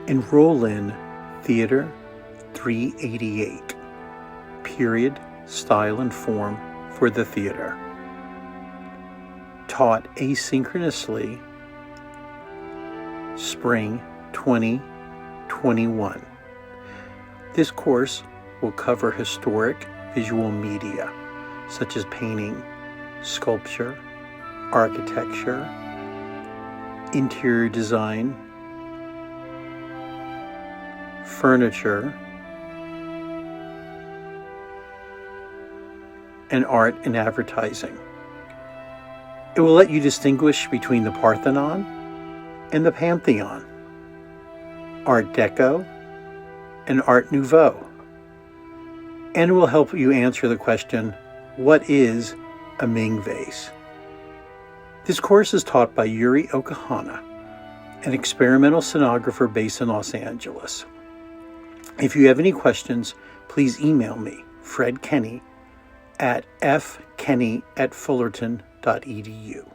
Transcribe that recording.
Enroll in Theater 388, Period, Style, and Form for the Theater. Taught asynchronously, Spring 2021. This course will cover historic visual media, such as painting, sculpture, architecture, interior design, furniture, and art and advertising. It will let you distinguish between the Parthenon and the Pantheon, Art Deco and Art Nouveau, and it will help you answer the question, what is a Ming vase? This course is taught by Yuri Okahana, an experimental scenographer based in Los Angeles. If you have any questions, please email me, Fred Kenny, at fkenny@fullerton.edu.